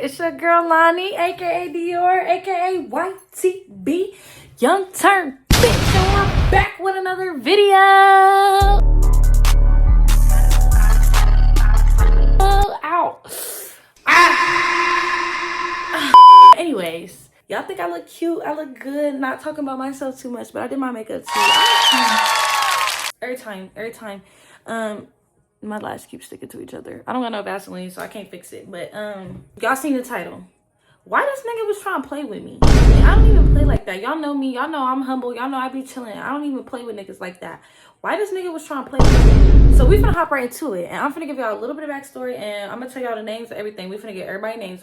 It's your girl Lonnie, aka Dior, aka YTB, Young Turn Bitch, and we're back with another video. Ow. Anyways, y'all think I look cute? I look good. Not talking about myself too much, but I did my makeup too. Every time. My lash keeps sticking to each other. I don't got no Vaseline, so I can't fix it. But y'all seen the title. Why this nigga was trying to play with me? I don't even play like that. Y'all know me. Y'all know I'm humble. Y'all know I be chilling. I don't even play with niggas like that. Why this nigga was trying to play with me? So we finna hop right into it. And I'm finna give y'all a little bit of backstory. And I'm gonna tell y'all the names of everything. We finna get everybody names.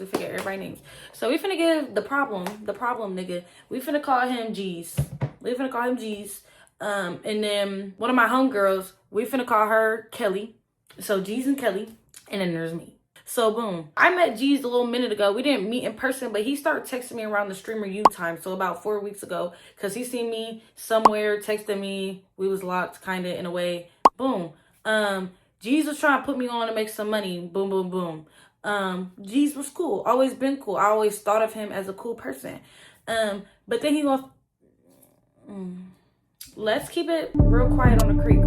So we finna give the problem nigga. We finna call him G's. And then one of my homegirls, we finna call her Kelly. So G's and Kelly, and then there's me. So boom, I met G's a little minute ago. We didn't meet in person, but he started texting me around the streamer U time. So about 4 weeks ago, because he seen me somewhere, texted me. We was locked kind of in a way. Boom. G's was trying to put me on to make some money. Boom, boom, boom. G's was cool. Always been cool. I always thought of him as a cool person. But then he goes, let's keep it real quiet on the creek.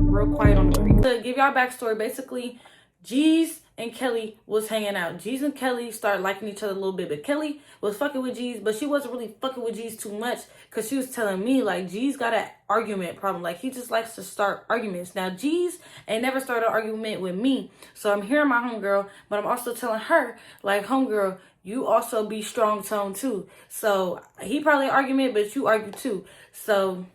To give y'all a backstory, basically, G's and Kelly was hanging out. G's and Kelly started liking each other a little bit, but Kelly was fucking with G's, but she wasn't really fucking with G's too much because she was telling me, like, G's got an argument problem. Like, he just likes to start arguments. Now, G's ain't never started an argument with me, so I'm hearing my homegirl, but I'm also telling her, like, homegirl, you also be strong tone too. So he probably an argument, but you argue too. So,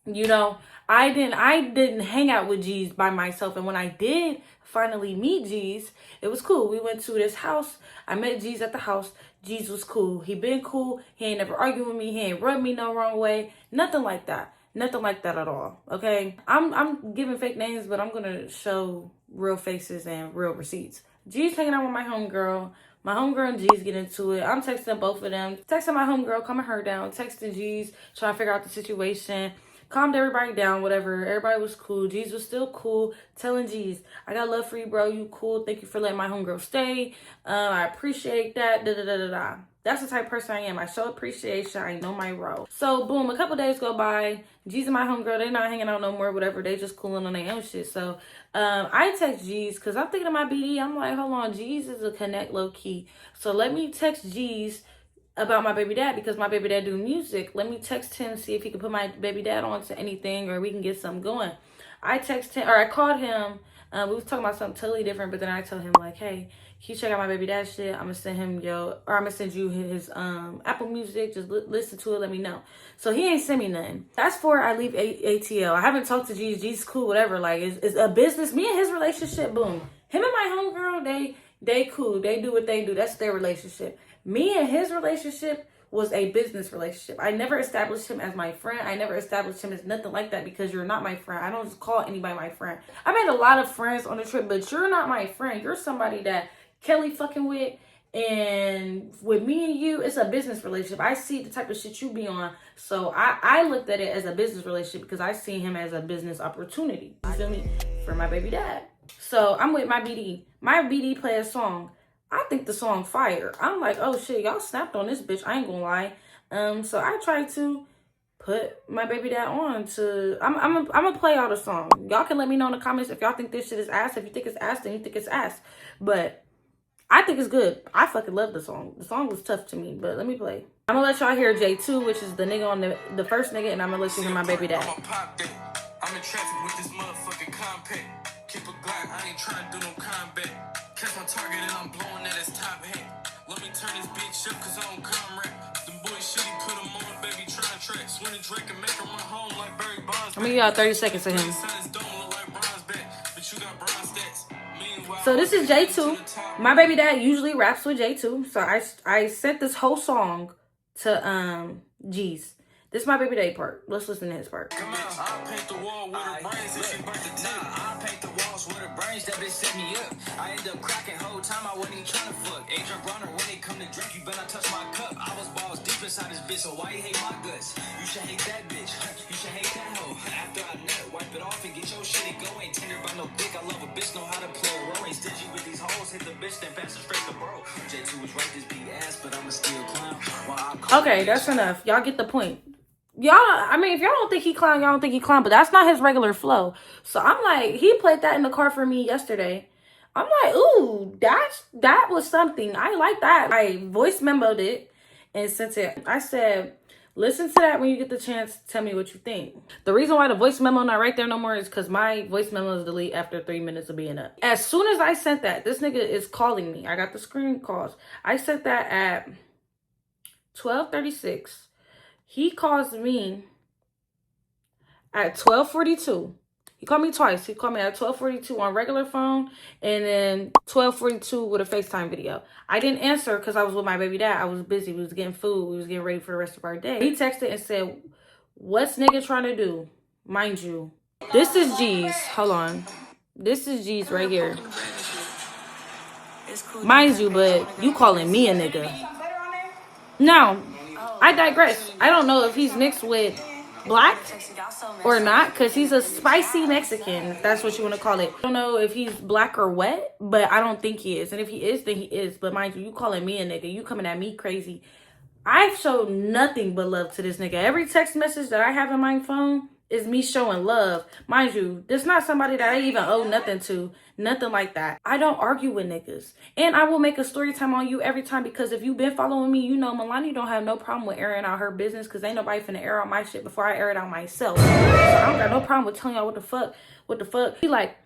you know, I didn't hang out with G's by myself. And when I did finally meet G's, it was cool. We went to this house. I met G's at the house. G's was cool. He been cool. He ain't never argued with me. He ain't rubbed me no wrong way. Nothing like that. Nothing like that at all. Okay. I'm giving fake names, but I'm gonna show real faces and real receipts. G's hanging out with my homegirl. My homegirl and G's get into it. I'm texting both of them. Texting my homegirl, calming her down. Texting G's, trying to figure out the situation. Calmed everybody down, whatever. Everybody was cool. G's was still cool. Telling G's, I got love for you, bro. You cool. Thank you for letting my homegirl stay. I appreciate that. Da-da-da-da-da. That's the type of person I am. I show appreciation. I know my role. So, boom, a couple days go by. G's and my homegirl, they not hanging out no more, whatever. They just cooling on their own shit. So, I text G's because I'm thinking of my BD. I'm like, hold on. G's is a connect low-key. So, let me text G's about my baby dad because my baby dad do music. Let me text him, see if he can put my baby dad on to anything or we can get something going. I called him. We was talking about something totally different, but then I told him, like, hey, can you check out my baby dad shit? I'm gonna send him I'm gonna send you his Apple Music. Just listen to it, let me know. So he ain't send me nothing. That's for I leave ATL. I haven't talked to G's. G's cool, whatever. Like, it's a business. Me and his relationship, boom. Him and my homegirl, they cool. They do what they do. That's their relationship. Me and his relationship was a business relationship. I never established him as my friend. I never established him as nothing like that because you're not my friend. I don't just call anybody my friend. I made a lot of friends on the trip, but you're not my friend. You're somebody that Kelly fucking with. And with me and you, it's a business relationship. I see the type of shit you be on. So I looked at it as a business relationship because I see him as a business opportunity. You feel me? For my baby dad. So I'm with my BD. My BD play a song. I think the song fire. I'm like, oh shit, y'all snapped on this bitch. I ain't gonna lie. So I tried to put my baby dad on to. I'm gonna play all the song. Y'all can let me know in the comments if y'all think this shit is ass. If you think it's ass, then you think it's ass. But I think it's good. I fucking love the song. The song was tough to me, but let me play. I'm gonna let y'all hear J2, which is the nigga on the first nigga, and I'm gonna let you hear my baby dad. I'm in traffic with this motherfucking compact. Keep a Glock, I ain't trying to do no combat. Catch my target and I'm blowing at his top hat. Let me turn this bitch up cause I don't come rap. Them boys shitty, put them on, baby, trying tracks. When the Drake and make him run home like Barry Bonds. I'm gonna give y'all 30 seconds of him. So this is J2. My baby dad usually raps with J2. So I sent this whole song to G's. This is my baby dad part. Let's listen to his part. Come on, I'll paint the wall with her brains if she burnt the tip. I'll paint the walls with her brains, that bitch set me up. I end up cracking whole time, I wasn't even trying to fuck. Adrian Bronner, when they come to drink, you better not touch my cup. I was balls deep inside this bitch, so why you hate my guts? You should hate that bitch, you should hate that hoe. After I nut, wipe it off and get your shit and go. Ain't tender by no dick, I love a bitch, know how to play a role. Ain't stingy with these hoes, hit the bitch, then pass it straight to bro. J2 was right, this beat ass, but I'ma still clown. Okay, that's enough. Y'all get the point. Y'all, I mean, if y'all don't think he clown, y'all don't think he clown, but that's not his regular flow. So I'm like, he played that in the car for me yesterday. I'm like, ooh, that was something. I like that. I voice memoed it and sent it. I said, listen to that when you get the chance. Tell me what you think. The reason why the voice memo not right there no more is because my voice memo is delete after 3 minutes of being up. As soon as I sent that, this nigga is calling me. I got the screen calls. I sent that at 12:36. He calls me at 12:42. He called me twice. He called me at 12:42 on regular phone and then 12:42 with a FaceTime video. I didn't answer because I was with my baby dad. I was busy. We was getting food. We was getting ready for the rest of our day. He texted and said, what's nigga trying to do? Mind you, this is G's. Hold on. This is G's right here. Mind you, but you calling me a nigga. Now, I digress. I don't know if he's mixed with black or not, because he's a spicy Mexican, if that's what you want to call it. I don't know if he's black or what, but I don't think he is. And if he is, then he is. But mind you, you calling me a nigga, you coming at me crazy. I've showed nothing but love to this nigga. Every text message that I have in my phone is me showing love. Mind you, this not somebody that I even owe nothing to. Nothing like that. I don't argue with niggas. And I will make a story time on you every time, because if you've been following me, you know Milani don't have no problem with airing out her business, because ain't nobody finna air out my shit before I air it out myself. So I don't got no problem with telling y'all what the fuck. He like,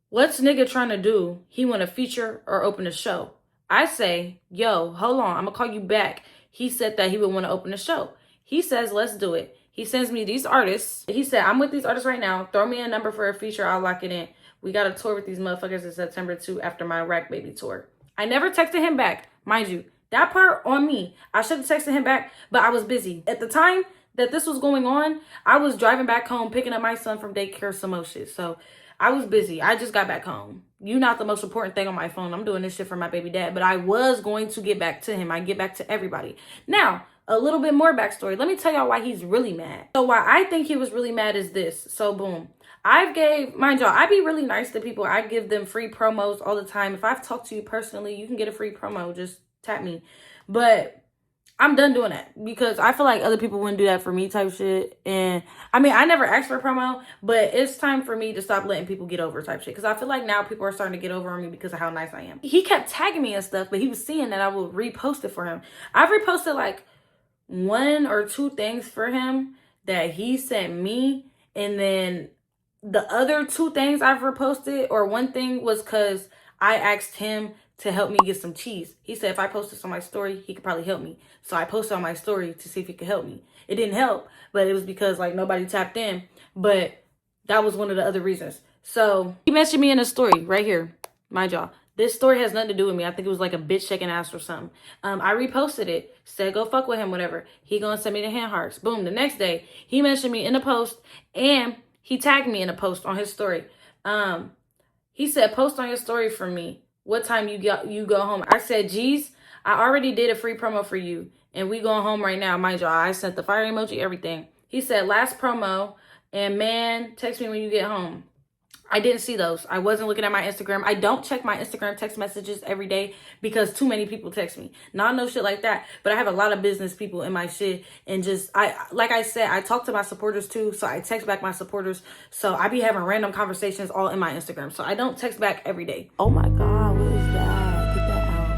what's nigga trying to do? He want to feature or open a show. I say, yo, hold on, I'm gonna call you back. He said that he would want to open a show. He says, let's do it. He sends me these artists. He said, I'm with these artists right now. Throw me a number for a feature. I'll lock it in. We got a tour with these motherfuckers in September 2 after my Rack Baby tour. I never texted him back. Mind you, that part on me. I should have texted him back, but I was busy. At the time that this was going on, I was driving back home, picking up my son from daycare, some more shit. So I was busy. I just got back home. You not the most important thing on my phone. I'm doing this shit for my baby dad, but I was going to get back to him. I get back to everybody. Now, a little bit more backstory. Let me tell y'all why he's really mad. So why I think he was really mad is this. So boom. Mind y'all, I be really nice to people. I give them free promos all the time. If I've talked to you personally, you can get a free promo. Just tap me. But I'm done doing that, because I feel like other people wouldn't do that for me type shit. And I mean, I never asked for a promo, but it's time for me to stop letting people get over type shit. Because I feel like now people are starting to get over on me because of how nice I am. He kept tagging me and stuff, but he was seeing that I would repost it for him. I've reposted like 1 or 2 things for him that he sent me, and then the other 2 things I've reposted, or 1 thing was because I asked him to help me get some cheese. He said if I post this on my story, he could probably help me. So I posted on my story to see if he could help me. It didn't help, but it was because like nobody tapped in. But that was one of the other reasons. So he mentioned me in a story right here. Mind y'all, this story has nothing to do with me. I think it was like a bitch shaking ass or something. I reposted it, said go fuck with him, whatever. He gonna send me the hand hearts. Boom. The next day, he mentioned me in a post, and he tagged me in a post on his story. He said, post on your story for me. What time you go home? I said, geez, I already did a free promo for you, and we going home right now. Mind y'all, I sent the fire emoji, everything. He said, last promo, and man, text me when you get home. I didn't see those. I wasn't looking at my Instagram. I don't check my Instagram text messages every day because too many people text me. Not no shit like that. But I have a lot of business people in my shit. And just, like I said, I talk to my supporters too. So I text back my supporters. So I be having random conversations all in my Instagram. So I don't text back every day. Oh my God, what is that? Get that out.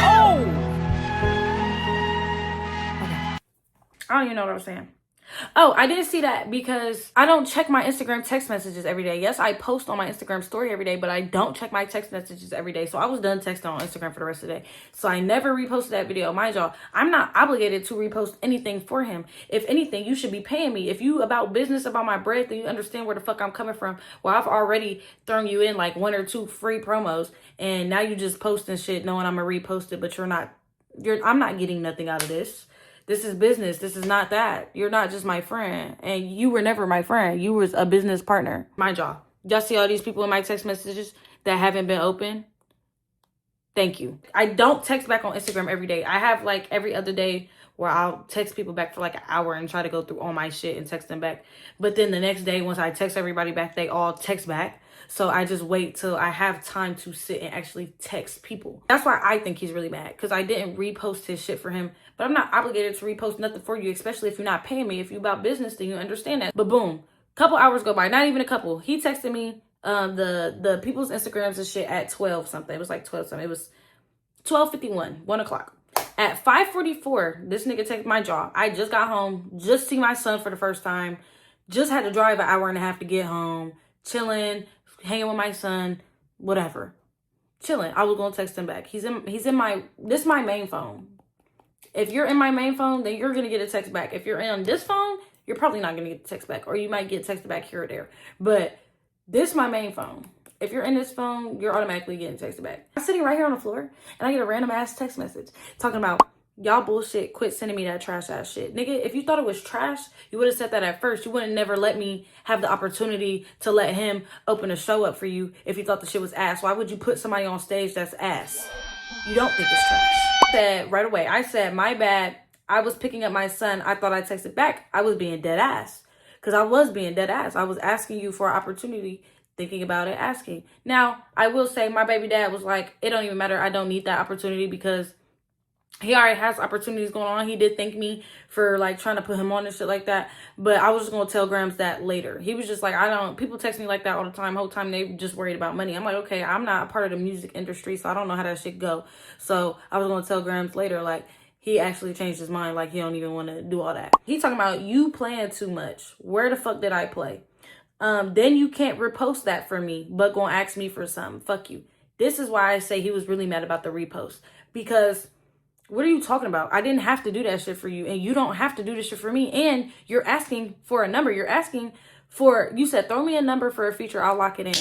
Oh! Okay. I don't even know what I'm saying. Oh, I didn't see that because I don't check my Instagram text messages every day. Yes, I post on my Instagram story every day, but I don't check my text messages every day. So I was done texting on Instagram for the rest of the day. So I never reposted that video. Mind y'all, I'm not obligated to repost anything for him. If anything, you should be paying me. If you about business, about my bread, then you understand where the fuck I'm coming from. Well, I've already thrown you in like 1 or 2 free promos, and now you just posting shit knowing I'm gonna repost it, but I'm not getting nothing out of this. This is business. This is not that. You're not just my friend. And you were never my friend. You was a business partner. Mind y'all. Y'all see all these people in my text messages that haven't been open? Thank you. I don't text back on Instagram every day. I have like every other day where I'll text people back for like an hour and try to go through all my shit and text them back. But then the next day, once I text everybody back, they all text back. So I just wait till I have time to sit and actually text people. That's why I think he's really mad, because I didn't repost his shit for him. But I'm not obligated to repost nothing for you, especially if you're not paying me. If you're about business, then you understand that. But boom, couple hours go by, not even a couple. He texted me the people's Instagrams and shit at 12 something. It was like 12 something. It was 12:51, 1 o'clock. At 5:44, this nigga texted my jaw. I just got home, just see my son for the first time, just had to drive an hour and a half to get home, chilling, hanging with my son, whatever. Chilling. I was gonna text him back. He's in my, this is my main phone. If you're in my main phone, then you're gonna get a text back. If you're in this phone, you're probably not gonna get a text back, or you might get texted back here or there. But this is my main phone. If you're in this phone, you're automatically getting texted back. I'm sitting right here on the floor and I get a random ass text message talking about, y'all bullshit, quit sending me that trash ass shit. Nigga, if you thought it was trash, you would have said that at first. You wouldn't never let me have the opportunity to let him open a show up for you if you thought the shit was ass. Why would you put somebody on stage that's ass? You don't think it's trash. I said right away, I said, my bad. I was picking up my son. I thought I texted back. I was being dead ass. Because I was being dead ass. I was asking you for an opportunity, thinking about it, asking. Now, I will say my baby dad was like, it don't even matter. I don't need that opportunity because he already has opportunities going on. He did thank me for like trying to put him on and shit like that. But I was just going to tell Grams that later. He was just like, people text me like that all the time. Whole time they just worried about money. I'm like, okay, I'm not a part of the music industry, so I don't know how that shit go. So I was going to tell Grams later, like, he actually changed his mind. Like, he don't even want to do all that. He talking about you playing too much. Where the fuck did I play? Then you can't repost that for me, but gonna ask me for something. Fuck you. This is why I say he was really mad about the repost. Because what are you talking about? I didn't have to do that shit for you, and you don't have to do this shit for me. And you're asking for a number. You're asking for, you said, throw me a number for a feature. I'll lock it in.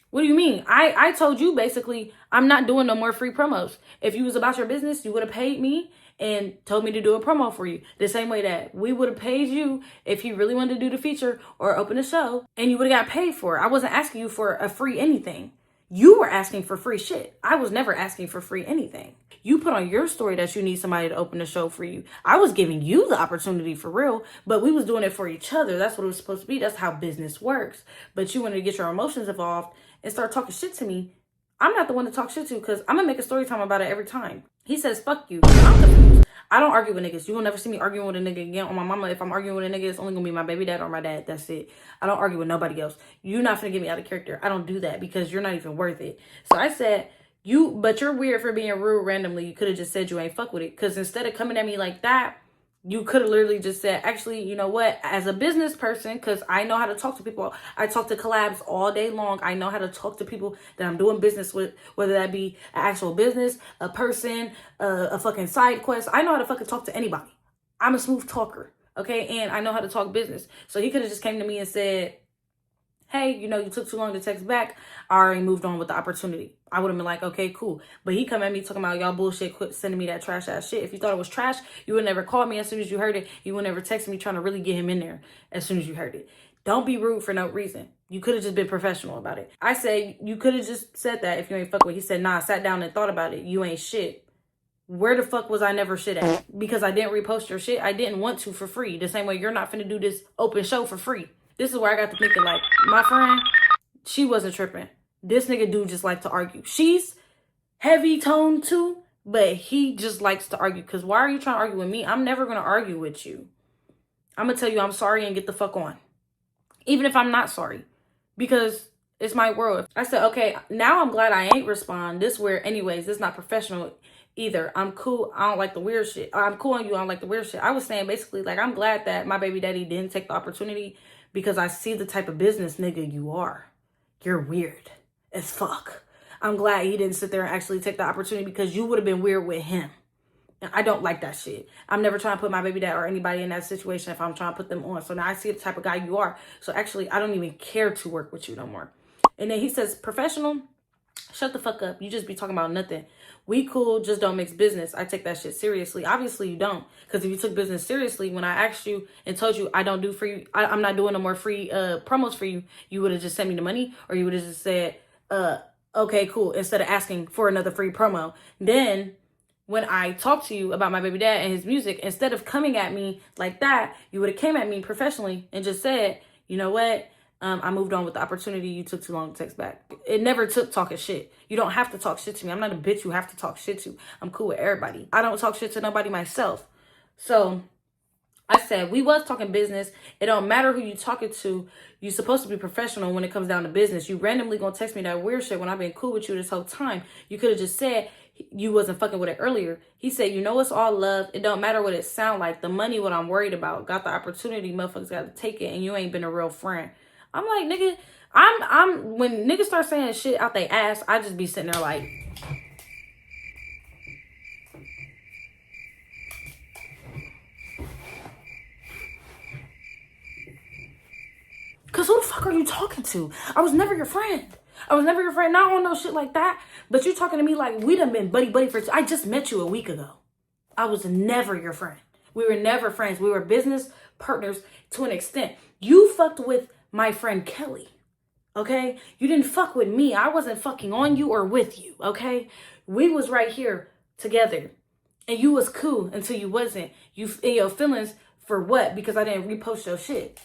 What do you mean? I told you basically I'm not doing no more free promos. If you was about your business, you would have paid me and told me to do a promo for you. The same way that we would have paid you if you really wanted to do the feature or open a show, and you would have got paid for it. I wasn't asking you for a free anything. You were asking for free shit. I was never asking for free anything. You put on your story that you need somebody to open a show for you. I was giving you the opportunity for real, but we was doing it for each other. That's what it was supposed to be. That's how business works. But you wanted to get your emotions involved and start talking shit to me. I'm not the one to talk shit to, because I'm going to make a story time about it every time. He says, fuck you. I'm confused. I don't argue with niggas. You will never see me arguing with a nigga again. On my mama, if I'm arguing with a nigga, it's only going to be my baby dad or my dad. That's it. I don't argue with nobody else. You're not going to get me out of character. I don't do that because you're not even worth it. So I said, but you're weird for being rude randomly. You could have just said you ain't fuck with it. Because instead of coming at me like that, you could have literally just said, actually, you know what? As a business person, because I know how to talk to people. I talk to collabs all day long. I know how to talk to people that I'm doing business with, whether that be an actual business, a person, a fucking side quest. I know how to fucking talk to anybody. I'm a smooth talker, okay? And I know how to talk business. So he could have just came to me and said, hey, you took too long to text back. I already moved on with the opportunity. I would have been like, okay, cool. But he come at me talking about y'all bullshit, quit sending me that trash ass shit. If you thought it was trash, you would never call me as soon as you heard it. You would never text me trying to really get him in there as soon as you heard it. Don't be rude for no reason. You could have just been professional about it. I said, you could have just said that if you ain't fuck with. He said, nah, I sat down and thought about it. You ain't shit. Where the fuck was I never shit at? Because I didn't repost your shit. I didn't want to for free. The same way you're not finna do this open show for free. This is where I got to thinking, like, my friend, she wasn't tripping. This nigga dude just like to argue. She's heavy toned too, but he just likes to argue. Because why are you trying to argue with me? I'm never going to argue with you. I'm going to tell you I'm sorry and get the fuck on. Even if I'm not sorry. Because it's my world. I said, okay, now I'm glad I ain't respond. This weird anyways. This not professional either. I'm cool. I don't like the weird shit. I'm cool on you. I don't like the weird shit. I was saying basically, like, I'm glad that my baby daddy didn't take the opportunity, because I see the type of business nigga you are. You're weird as fuck. I'm glad he didn't sit there and actually take the opportunity, because you would have been weird with him. And I don't like that shit. I'm never trying to put my baby dad or anybody in that situation if I'm trying to put them on. So now I see the type of guy you are. So actually, I don't even care to work with you no more. And then he says, professional, shut the fuck up. You just be talking about nothing. We cool, just don't mix business. I take that shit seriously. Obviously, you don't. Because if you took business seriously, when I asked you and told you I don't do free, I'm not doing no more free promos for you, you would have just sent me the money, or you would have just said, okay, cool, instead of asking for another free promo. Then when I talked to you about my baby dad and his music, instead of coming at me like that, you would have came at me professionally and just said, you know what? I moved on with the opportunity. You took too long to text back. It never took talking shit. You don't have to talk shit to me. I'm not a bitch you have to talk shit to. I'm cool with everybody. I don't talk shit to nobody myself. So I said, we was talking business. It don't matter who you talking to. You supposed to be professional when it comes down to business. You randomly gonna text me that weird shit when I've been cool with you this whole time. You could have just said you wasn't fucking with it earlier. He said, you know, it's all love. It don't matter what it sound like. The money, what I'm worried about. Got the opportunity, motherfuckers got to take it, and you ain't been a real friend. I'm like, nigga, I'm when niggas start saying shit out their ass, I just be sitting there like, cause who the fuck are you talking to? I was never your friend. I was never your friend. Not on no shit like that. But you talking to me like we done been buddy for. I just met you a week ago. I was never your friend. We were never friends. We were business partners to an extent. You fucked with my friend Kelly. Okay? You didn't fuck with me. I wasn't fucking on you or with you. Okay? We was right here together. And you was cool until you wasn't. You in your feelings for what? Because I didn't repost your shit.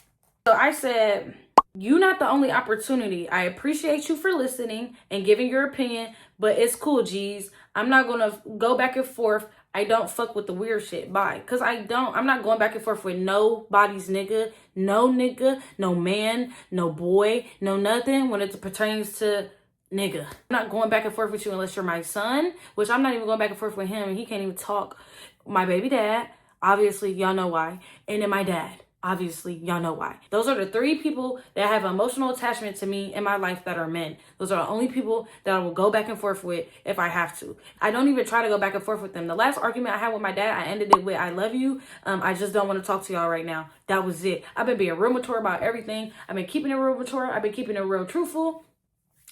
So I said, you not the only opportunity. I appreciate you for listening and giving your opinion, but it's cool, G's. I'm not going to go back and forth. I don't fuck with the weird shit. Bye. Because I'm not going back and forth with nobody's nigga. No nigga, no man, no boy, no nothing when it pertains to nigga. I'm not going back and forth with you unless you're my son, which I'm not even going back and forth with him. And he can't even talk. My baby dad, obviously, y'all know why. And then my dad. Obviously, y'all know why. Those are the three people that have emotional attachment to me in my life that are men. Those are the only people that I will go back and forth with if I have to. I don't even try to go back and forth with them. The last argument I had with my dad, I ended it with, I love you. I just don't want to talk to y'all right now. That was it. I've been being real mature about everything. I've been keeping it real mature. I've been keeping it real truthful.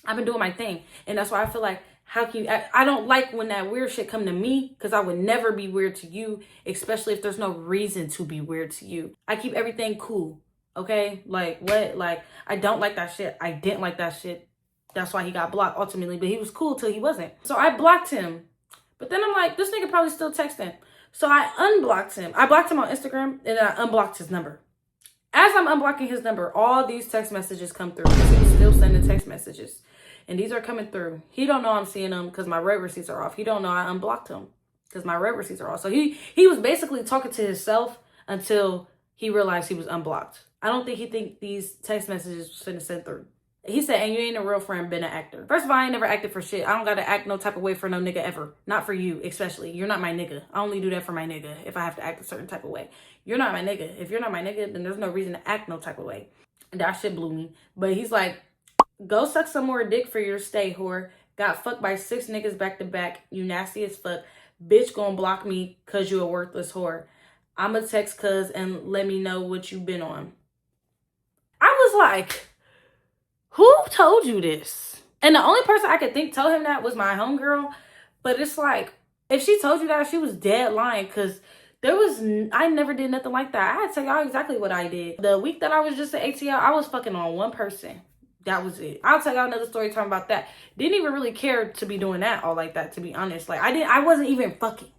I've been doing my thing. And that's why I feel like, how can you, I don't like when that weird shit come to me, because I would never be weird to you, especially if there's no reason to be weird to you. I keep everything cool, okay? Like, what? Like, I don't like that shit. I didn't like that shit. That's why he got blocked ultimately, but he was cool till he wasn't. So I blocked him. But then I'm like, this nigga probably still texting. So I unblocked him. I blocked him on Instagram, and then I unblocked his number. As I'm unblocking his number, all these text messages come through. He's still sending text messages. And these are coming through. He don't know I'm seeing them because my red receipts are off. He don't know I unblocked him because my red receipts are off. So he was basically talking to himself until he realized he was unblocked. I don't think he think these text messages was finna send through. He said, and you ain't a real friend, been an actor. First of all, I ain't never acted for shit. I don't gotta act no type of way for no nigga ever. Not for you, especially. You're not my nigga. I only do that for my nigga if I have to act a certain type of way. You're not my nigga. If you're not my nigga, then there's no reason to act no type of way. And that shit blew me. But he's like, go suck some more dick for your stay, whore. Got fucked by 6 niggas back to back. You nasty as fuck. Bitch gonna block me cause you a worthless whore. I'ma text cuz and let me know what you been on. I was like, who told you this? And the only person I could think told him that was my homegirl. But it's like, if she told you that, she was dead lying, cause I never did nothing like that. I had to tell y'all exactly what I did. The week that I was just at ATL, I was fucking on one person. That was it. I'll tell y'all another story talking about that. Didn't even really care to be doing that all like that, to be honest. Like, I wasn't even fucking.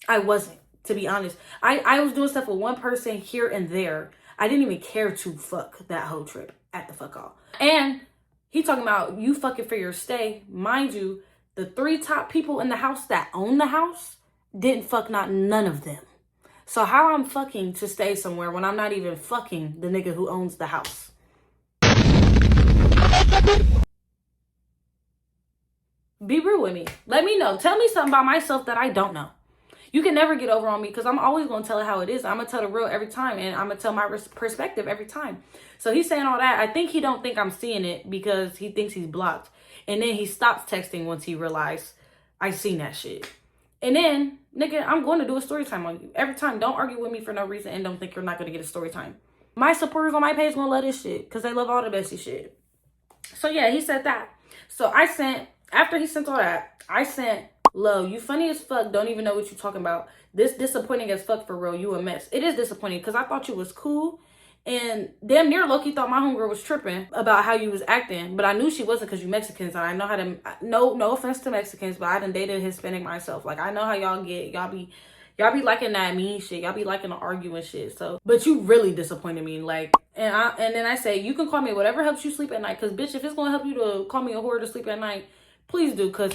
I wasn't, to be honest. I was doing stuff with one person here and there. I didn't even care to fuck that whole trip at the fuck all. And he talking about you fucking for your stay. Mind you, the 3 top people in the house that own the house didn't fuck not none of them. So how I'm fucking to stay somewhere when I'm not even fucking the nigga who owns the house? Be real with me. Let me know. Tell me something about myself that I don't know. You can never get over on me because I'm always going to tell it how it is. I'm going to tell the real every time, and I'm going to tell my perspective every time. So he's saying all that. I think he don't think I'm seeing it because he thinks he's blocked. And then he stops texting once he realized I seen that shit. And then, nigga, I'm going to do a story time on you. Every time. Don't argue with me for no reason and don't think you're not going to get a story time. My supporters on my page going to love this shit because they love all the bestie shit. So yeah, he said that. So I sent, after he sent all that, I sent, Lo, you funny as fuck, don't even know what you talking about. This disappointing as fuck for real, you a mess. It is disappointing because I thought you was cool And damn near low-key thought my homegirl was tripping about how you was acting. But I knew she wasn't because you Mexicans. And I know how to, no offense to Mexicans, but I done dated Hispanic myself. Like, I know how y'all get. Y'all be liking that mean shit. Y'all be liking to argue and shit. So, but you really disappointed me. Like, and then I say, you can call me whatever helps you sleep at night. Because, bitch, if it's going to help you to call me a whore to sleep at night, please do. Because,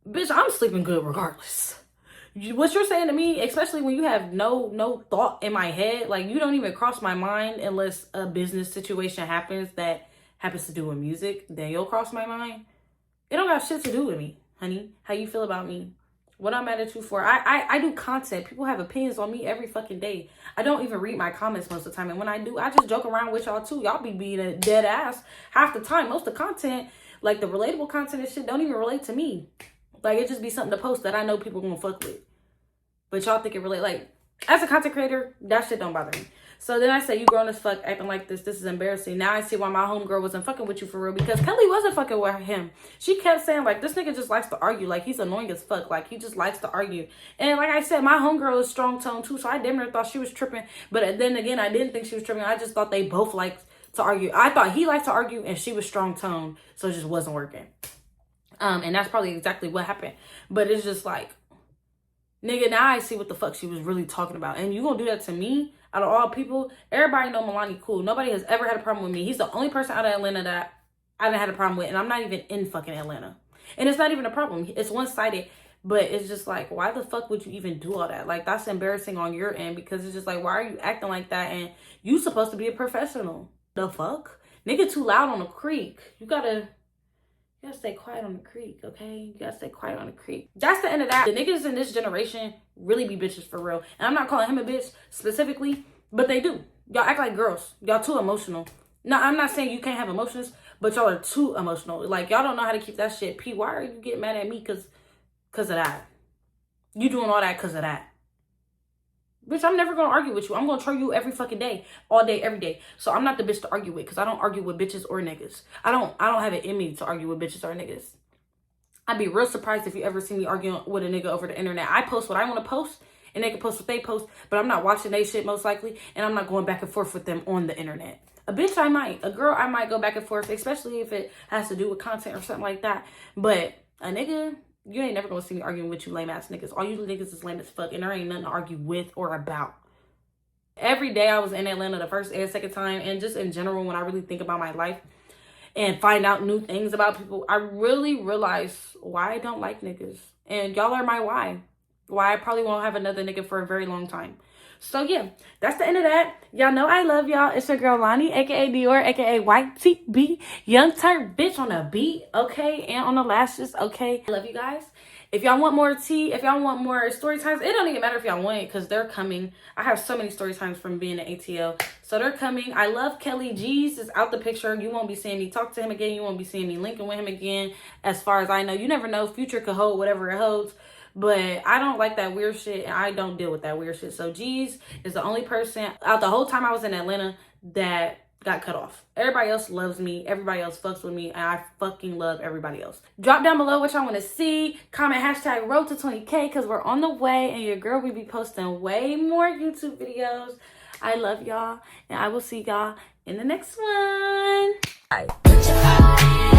bitch, I'm sleeping good regardless. What you're saying to me, especially when you have no thought in my head, like you don't even cross my mind unless a business situation happens that happens to do with music, then you'll cross my mind. It don't got shit to do with me, honey. How you feel about me? What I'm mad at you for? I do content. People have opinions on me every fucking day. I don't even read my comments most of the time. And when I do, I just joke around with y'all too. Y'all be being a dead ass half the time. Most of the content, like the relatable content and shit, don't even relate to me. Like, it just be something to post that I know people gonna fuck with. But y'all think it relate. Like, as a content creator, that shit don't bother me. So then I say, you grown as fuck acting like this. This is embarrassing. Now I see why my homegirl wasn't fucking with you for real. Because Kelly wasn't fucking with him. She kept saying, like, this nigga just likes to argue. Like, he's annoying as fuck. Like, he just likes to argue. And like I said, my homegirl is strong tone too. So I damn near thought she was tripping. But then again, I didn't think she was tripping. I just thought they both liked to argue. I thought he liked to argue and she was strong tone. So it just wasn't working. And that's probably exactly what happened. But it's just like, nigga, now I see what the fuck she was really talking about. And you gonna do that to me? Out of all people, everybody know Milani cool. Nobody has ever had a problem with me. He's the only person out of Atlanta that I didn't have a problem with. And I'm not even in fucking Atlanta. And it's not even a problem. It's one-sided. But it's just like, why the fuck would you even do all that? Like, that's embarrassing on your end. Because it's just like, why are you acting like that? And you supposed to be a professional. The fuck? Nigga too loud on the creek. You gotta stay quiet on the creek, okay? You gotta stay quiet on the creek. That's the end of that. The niggas in this generation really be bitches for real. And I'm not calling him a bitch specifically, but they do. Y'all act like girls. Y'all too emotional. No, I'm not saying you can't have emotions, but y'all are too emotional. Like, y'all don't know how to keep that shit. P, why are you getting mad at me cause of that? You doing all that cause of that. Bitch, I'm never gonna argue with you. I'm gonna troll you every fucking day, all day, every day. So I'm not the bitch to argue with, because I don't argue with bitches or niggas. I don't have it in me to argue with bitches or niggas. I'd be real surprised if you ever see me arguing with a nigga over the internet. I post what I want to post, and they can post what they post, but I'm not watching they shit most likely, and I'm not going back and forth with them on the internet. A bitch I might. A girl I might go back and forth, especially if it has to do with content or something like that. But a nigga, you ain't never gonna see me arguing with you lame ass niggas. All you niggas is lame as fuck, and there ain't nothing to argue with or about. Every day I was in Atlanta, the first and second time, and just in general, when I really think about my life and find out new things about people, I really realize why I don't like niggas. And y'all are my why. Why I probably won't have another nigga for a very long time. So yeah, that's the end of that. Y'all know I love y'all. It's your girl Lonnie, aka Dior, aka YTB, young turn bitch on the beat, okay, and on the lashes, okay. I love you guys. If y'all want more tea, if y'all want more story times, it don't even matter if y'all want it, because they're coming. I have so many story times from being an ATL, so they're coming. I love Kelly. G's is out the picture. You won't be seeing me talk to him again. You won't be seeing me linking with him again. As far as I know, you never know. Future could hold whatever it holds. But I don't like that weird shit, and I don't deal with that weird shit. So G's is the only person out the whole time I was in Atlanta that got cut off. Everybody else loves me. Everybody else fucks with me, and I fucking love everybody else. Drop down below what y'all want to see. Comment hashtag road to 20K, because we're on the way, and your girl will be posting way more YouTube videos. I love y'all, and I will see y'all in the next one. Bye.